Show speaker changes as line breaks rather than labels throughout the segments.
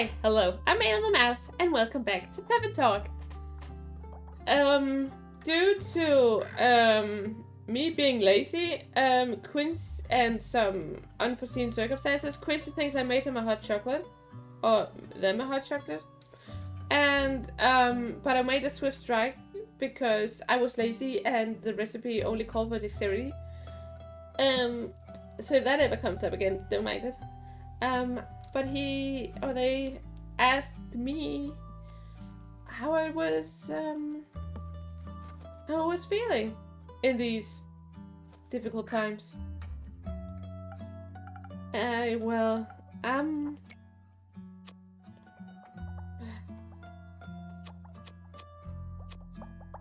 Hi, hello, I'm Anna the Mouse, and welcome back to Tavern Talk. Due to me being lazy, Quincy and some unforeseen circumstances, Quincy thinks I made him a hot chocolate, or them a hot chocolate, and but I made a swift strike because I was lazy and the recipe only called for dexterity. So if that ever comes up again, don't mind it. But they asked me how I was feeling in these difficult times. Well, I'm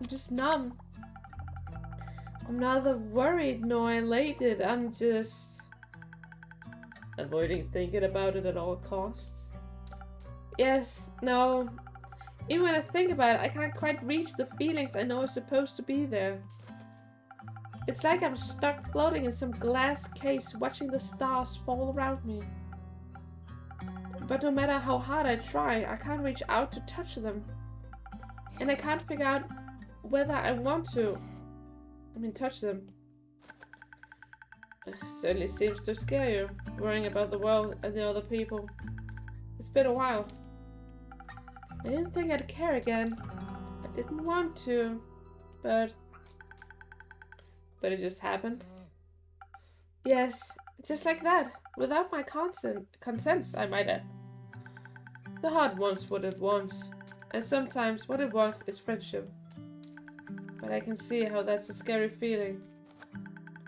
just numb. I'm neither worried nor elated. I'm just avoiding thinking about it at all costs. Yes, no. Even when I think about it, I can't quite reach the feelings I know are supposed to be there. It's like I'm stuck floating in some glass case watching the stars fall around me. But no matter how hard I try, I can't reach out to touch them. And I can't figure out whether I want to. Touch them. It certainly seems to scare you, worrying about the world and the other people. It's been a while. I didn't think I'd care again. I didn't want to, but it just happened. Yes, just like that, without my consent, I might add. The heart wants what it wants, and sometimes what it wants is friendship. But I can see how that's a scary feeling.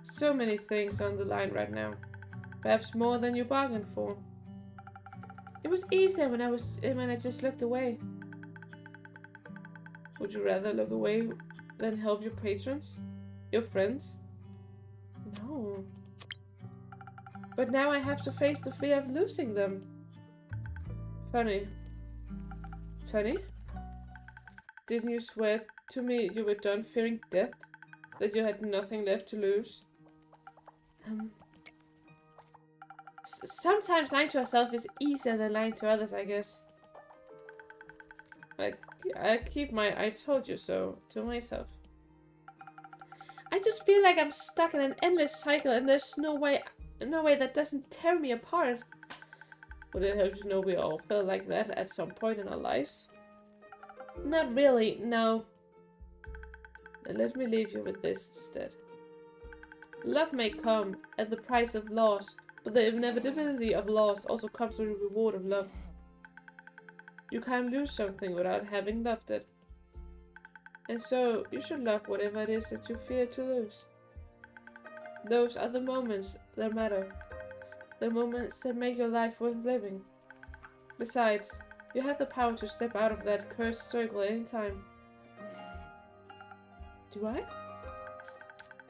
So many things on the line right now. Perhaps more than you bargained for. It was easier when I just looked away. Would you rather look away than help your patrons? Your friends? No. But now I have to face the fear of losing them. Funny. Funny? Didn't you swear to me you were done fearing death? That you had nothing left to lose? Sometimes lying to ourselves is easier than lying to others, I guess. I keep my "I told you so" to myself. I just feel like I'm stuck in an endless cycle and there's no way that doesn't tear me apart. Would it help to know we all felt like that at some point in our lives? Not really, no. Then let me leave you with this instead. Love may come at the price of loss, but the inevitability of loss also comes with the reward of love. You can't lose something without having loved it. And so, you should love whatever it is that you fear to lose. Those are the moments that matter. The moments that make your life worth living. Besides, you have the power to step out of that cursed circle anytime. Do I?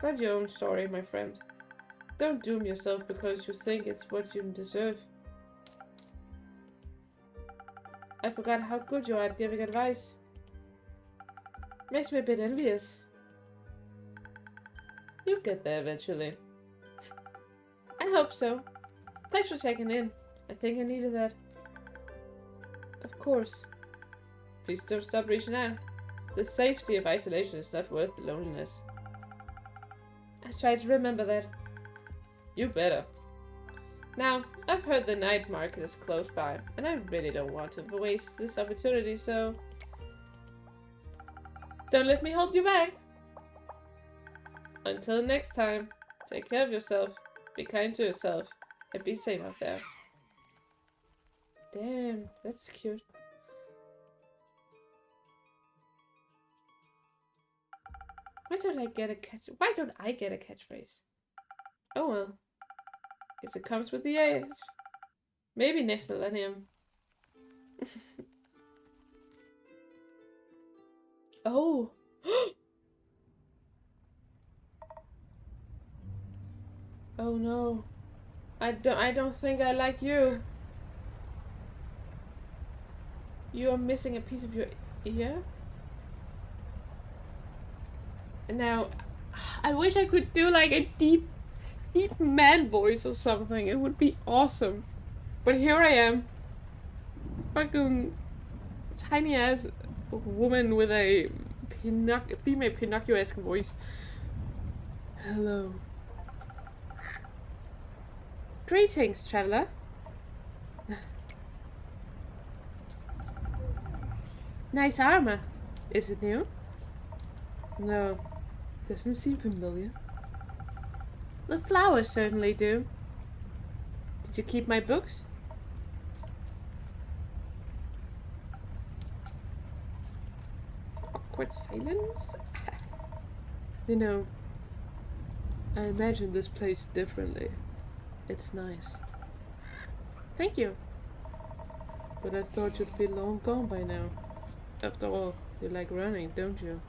Write your own story, my friend. Don't doom yourself because you think it's what you deserve. I forgot how good you are at giving advice. Makes me a bit envious. You'll get there eventually. I hope so. Thanks for checking in. I think I needed that. Of course. Please don't stop reaching out. The safety of isolation is not worth the loneliness. I try to remember that. You better. Now, I've heard the night market is close by, and I really don't want to waste this opportunity, so don't let me hold you back. Until next time, take care of yourself, be kind to yourself, and be safe out there. Damn, that's cute. Why don't I get a catchphrase? Oh well. Guess it comes with the age. Maybe next millennium. Oh. Oh no. I don't think I like you. You are missing a piece of your ear? Now, I wish I could do like a deep man voice or something. It would be awesome. But here I am. fucking tiny ass woman with a female Pinocchio-esque voice. Hello. Greetings, traveler. Nice armor. Is it new? No. Doesn't seem familiar. The flowers certainly do. Did you keep my books? Awkward silence? You know, I imagine this place differently. It's nice. Thank you. But I thought you'd be long gone by now. After all, you like running, don't you?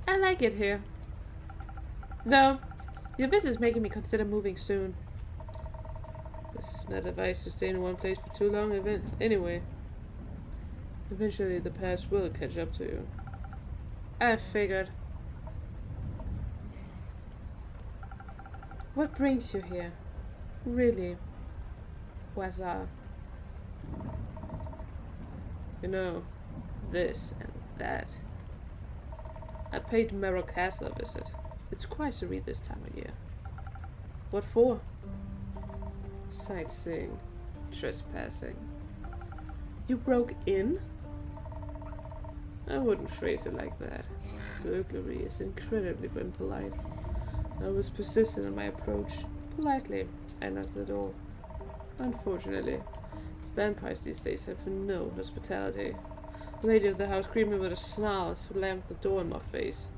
I like it here. Though, your visit's making me consider moving soon. This is not advice to stay in one place for too long, anyway. Eventually the past will catch up to you. I figured. What brings you here? Really? Quasar. You know, this and that. I paid Merrill Castle a visit. It's quite serene this time of year. What for? Sightseeing. Trespassing. You broke in? I wouldn't phrase it like that. Burglary is incredibly impolite. I was persistent in my approach. Politely, I knocked the door. Unfortunately, vampires these days have no hospitality. The lady of the house greeted me with a snarl and slammed the door in my face.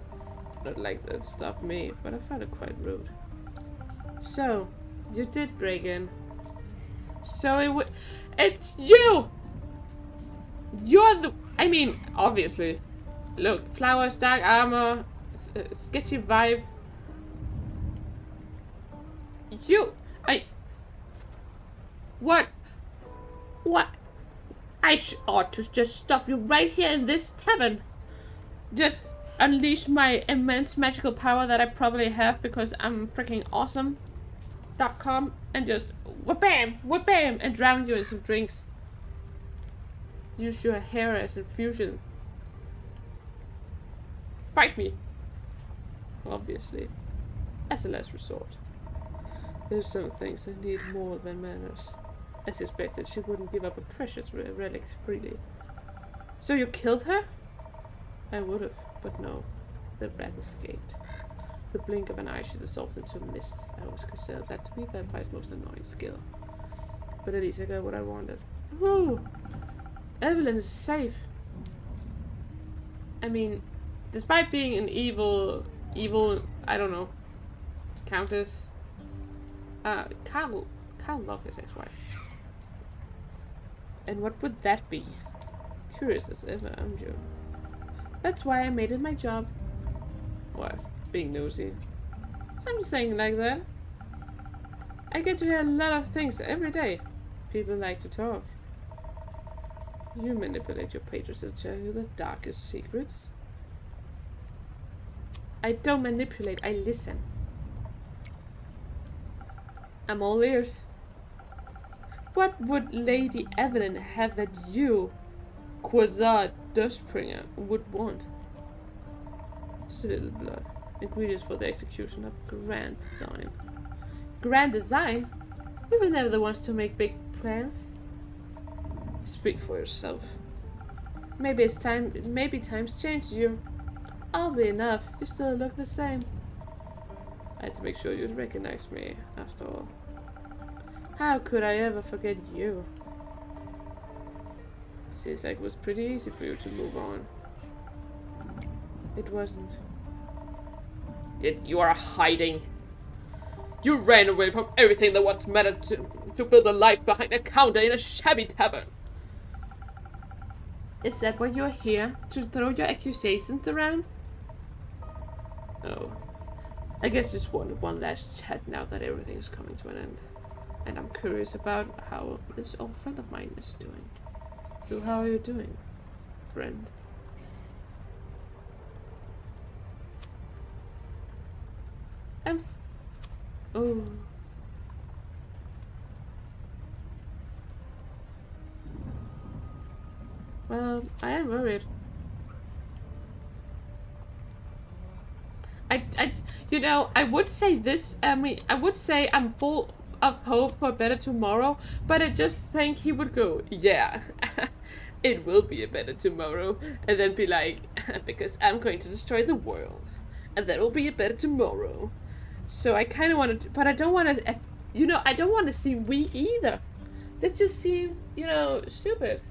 Not like that stopped me, but I found it quite rude. So, you did break in. So it's you! You're the... I mean, obviously. Look, flowers, dark armor, sketchy vibe. What? I ought to just stop you right here in this tavern. Just unleash my immense magical power that I probably have because I'm freaking awesome.com and just wha-bam, wha-bam, and drown you in some drinks. Use your hair as infusion. Fight me. Obviously. As a last resort. There's some things that need more than manners. I suspected she wouldn't give up a precious relic freely. So you killed her? I would have, but no. The rat escaped. The blink of an eye she dissolved into mist. I always considered that to be Vampire's most annoying skill. But at least I got what I wanted. Woo! Evelyn is safe. I mean, despite being an evil, I don't know, countess, Carl loved his ex-wife. And what would that be? Curious as ever, aren't you? That's why I made it my job. What? Being nosy? Something like that. I get to hear a lot of things every day. People like to talk. You manipulate your patrons to tell you the darkest secrets. I don't manipulate, I listen. I'm all ears. What would Lady Evelyn have that you, Quasar Dustbringer, would want? Just a little blood. Ingredients for the execution of grand design. Grand design? We were never the ones to make big plans. Speak for yourself. Maybe times changed you. Oddly enough, you still look the same. I had to make sure you'd recognize me, after all. How could I ever forget you? Seems like it was pretty easy for you to move on. It wasn't. Yet you are hiding. You ran away from everything that was mattered to build a life behind a counter in a shabby tavern. Is that why you're here? To throw your accusations around? No. I guess just wanted one last chat now that everything is coming to an end. And I'm curious about how this old friend of mine is doing. So how are you doing, friend? Well, I am worried. You know, I would say this, I would say I'm full of hope for a better tomorrow, but I just think he would go, yeah, it will be a better tomorrow, and then be like, because I'm going to destroy the world, and that will be a better tomorrow. So I kind of want to, but I don't want to, you know, I don't want to seem weak either. That just seemed, you know, stupid.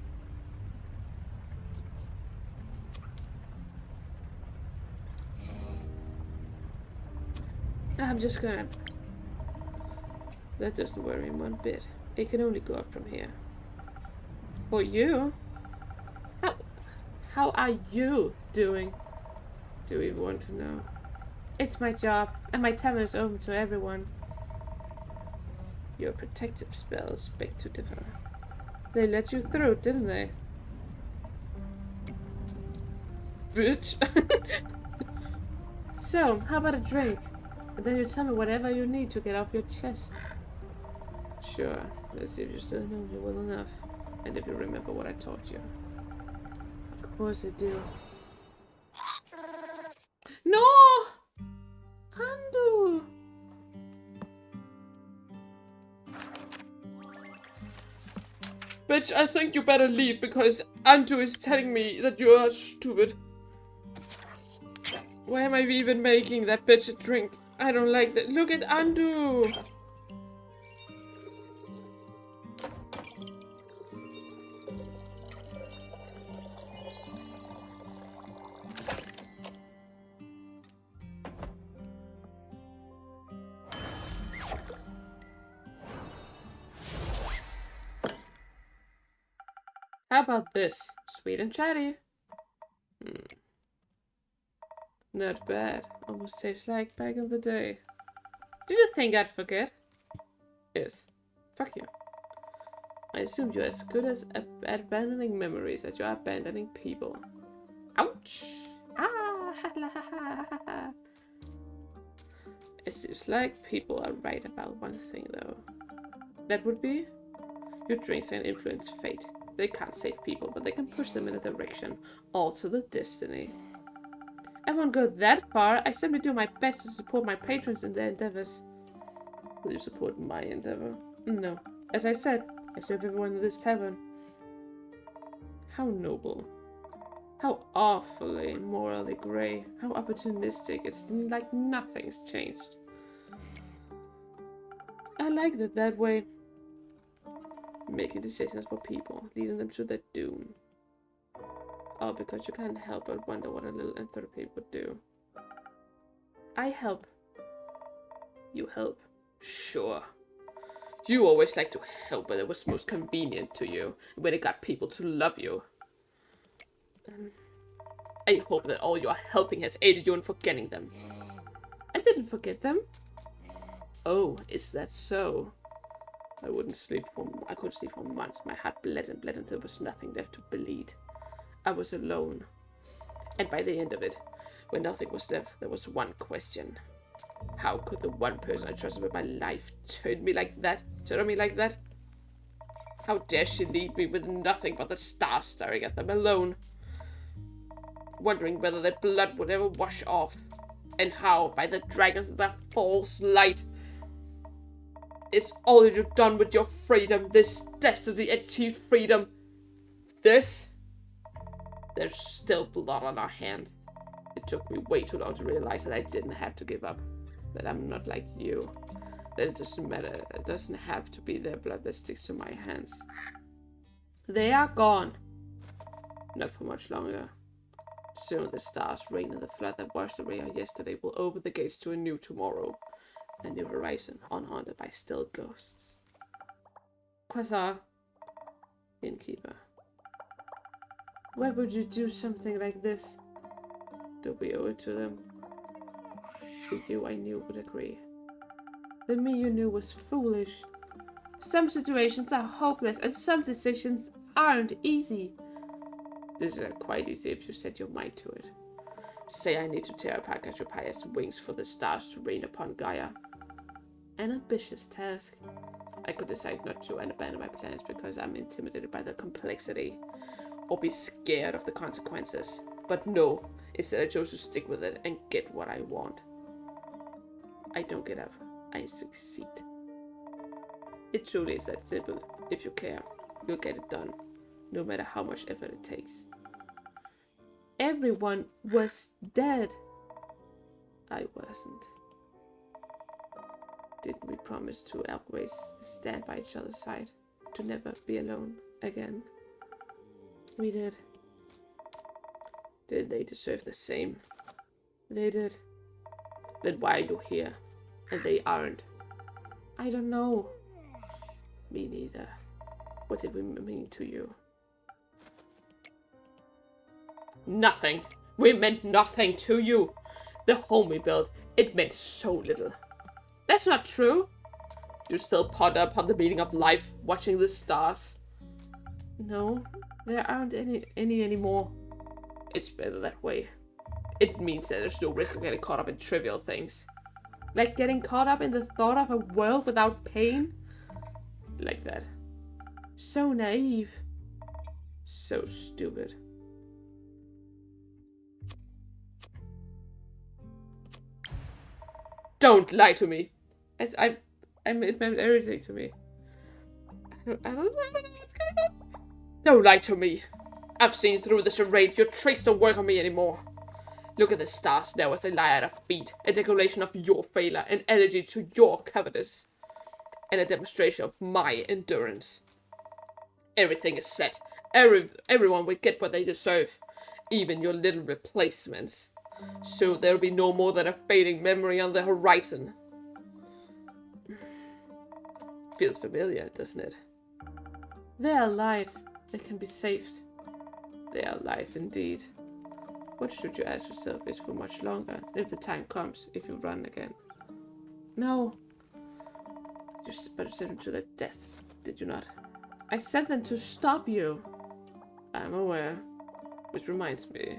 I'm just gonna... That doesn't worry me one bit. It can only go up from here. For you? How are you doing? Do we want to know? It's my job, and my tavern is open to everyone. Your protective spells beg to differ. They let you through, didn't they? Bitch. So, how about a drink? And then you tell me whatever you need to get off your chest. Sure, let's see if you still know me well enough. And if you remember what I taught you. Of course I do. No! Andu! Bitch, I think you better leave because Andu is telling me that you are stupid. Why am I even making that bitch a drink? I don't like that. Look at Andu! How about this? Sweet and chatty. Not bad. Almost tastes like back in the day. Did you think I'd forget? Yes. Fuck you. I assumed you're as good as abandoning memories as you are abandoning people. Ouch! Ah! It seems like people are right about one thing, though. That would be? Your drinks can influence fate. They can't save people, but they can push them in a direction, alter the destiny. I won't go that far. I simply do my best to support my patrons in their endeavors. Will you support my endeavor? No. As I said, I serve everyone in this tavern. How noble. How awfully morally grey. How opportunistic. It's like nothing's changed. I like that way. Making decisions for people, leading them to their doom. All because you can't help but wonder what a little entropy would do. I help. You help. Sure. You always like to help when it was most convenient to you, when it got people to love you. I hope that all your helping has aided you in forgetting them. I didn't forget them. Oh, is that so? I couldn't sleep for months. My heart bled and bled until there was nothing left to bleed. I was alone. And by the end of it, when nothing was left, there was one question. How could the one person I trusted with my life turn on me like that? How dare she leave me with nothing but the stars staring at them alone? Wondering whether their blood would ever wash off. And how, by the dragons of that false light, is all that you've done with your freedom, this destiny achieved freedom. This? There's still blood on our hands. It took me way too long to realize that I didn't have to give up. That I'm not like you. That it doesn't matter. It doesn't have to be their blood that sticks to my hands. They are gone. Not for much longer. Soon the stars, rain, and the flood that washed away our yesterday will open the gates to a new tomorrow. A new horizon, unhaunted by still ghosts. Quasar. Innkeeper. Why would you do something like this? Do we owe it to them? The you I knew would agree. The me you knew was foolish. Some situations are hopeless and some decisions aren't easy. This is quite easy if you set your mind to it. Say I need to tear apart Casiopeia's wings for the stars to rain upon Gaia. An ambitious task. I could decide not to and abandon my plans because I'm intimidated by the complexity. or be scared of the consequences. But no, instead I chose to stick with it and get what I want. I don't get up, I succeed. It truly is that simple. If you care, you'll get it done, no matter how much effort it takes. Everyone was dead. I wasn't. Didn't we promise to always stand by each other's side? To never be alone again? We did. Did they deserve the same? They did. Then why are you here? And they aren't? I don't know. Me neither. What did we mean to you? Nothing. We meant nothing to you. The home we built, it meant so little. That's not true. You still ponder upon the meaning of life, watching the stars. No, there aren't any anymore. It's better that way. It means that there's no risk of getting caught up in trivial things. Like getting caught up in the thought of a world without pain. Like that. So naive. So stupid. Don't lie to me. As it meant everything to me. I don't know what's going on. Don't lie to me. I've seen through the charade. Your tricks don't work on me anymore. Look at the stars now as they lie at our feet. A declaration of your failure, an elegy to your cowardice, and a demonstration of my endurance. Everything is set. Everyone will get what they deserve. Even your little replacements. So there'll be no more than a fading memory on the horizon. Feels familiar, doesn't it? They are alive. They can be saved. They are alive indeed. What should you ask yourself is for much longer, if the time comes, if you run again. No. But you sent them to their deaths, did you not? I sent them to stop you. I'm aware. Which reminds me,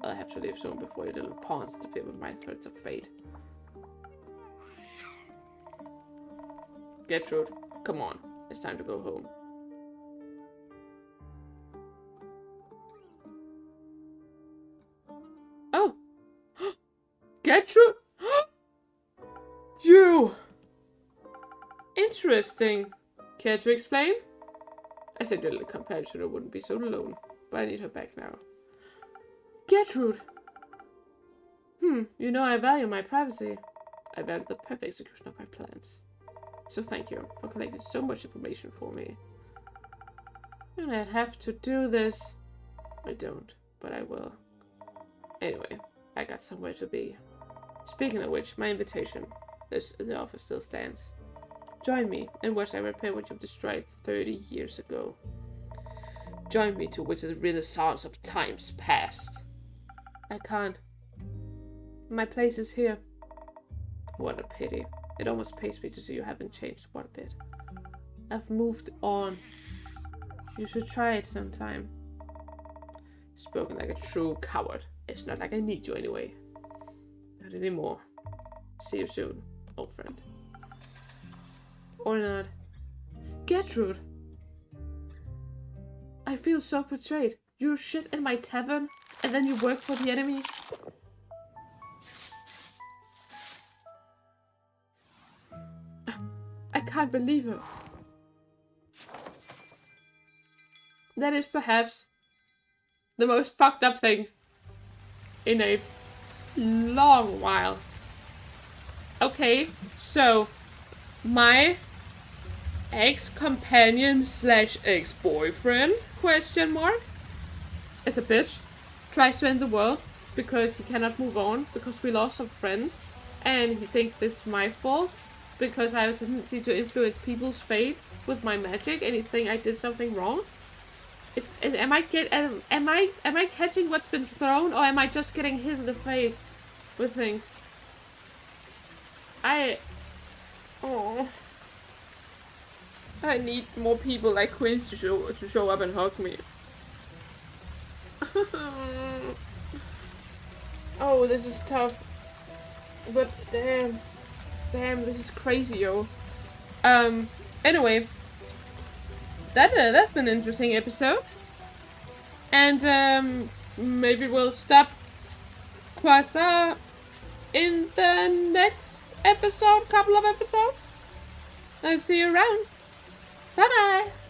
I'll have to leave soon before your little pawns interfere with my threats of fate. Gertrude, come on. It's time to go home. Oh! Gertrude? You! Interesting. Care to explain? I said your little companion wouldn't be so alone, but I need her back now. Gertrude! You know I value my privacy. I value the perfect execution of my plans. So thank you for collecting so much information for me. And I'd have to do this. I don't, but I will. Anyway, I got somewhere to be. Speaking of which, my invitation. The offer still stands. Join me and watch I repair what you've destroyed 30 years ago. Join me to witness the renaissance of times past. I can't. My place is here. What a pity. It almost pains me to see you haven't changed one bit. I've moved on. You should try it sometime. Spoken like a true coward. It's not like I need you anyway. Not anymore. See you soon, old friend. Or not. Gertrude! I feel so betrayed. You're shit in my tavern, and then you work for the enemy. I can't believe it. That is perhaps the most fucked up thing in a long while. Okay, so my ex-companion slash ex-boyfriend, question mark, is a bitch, tries to end the world because he cannot move on because we lost some friends, and he thinks it's my fault because I have a tendency to influence people's fate with my magic, and he thinks I did something wrong. Am I catching what's been thrown, or am I just getting hit in the face with things? I need more people like Quince to show up and hug me. Oh, this is tough. But damn, this is crazy, yo. Anyway, that's been an interesting episode. And maybe we'll stop Quasar in the next couple of episodes. I'll see you around. Bye bye.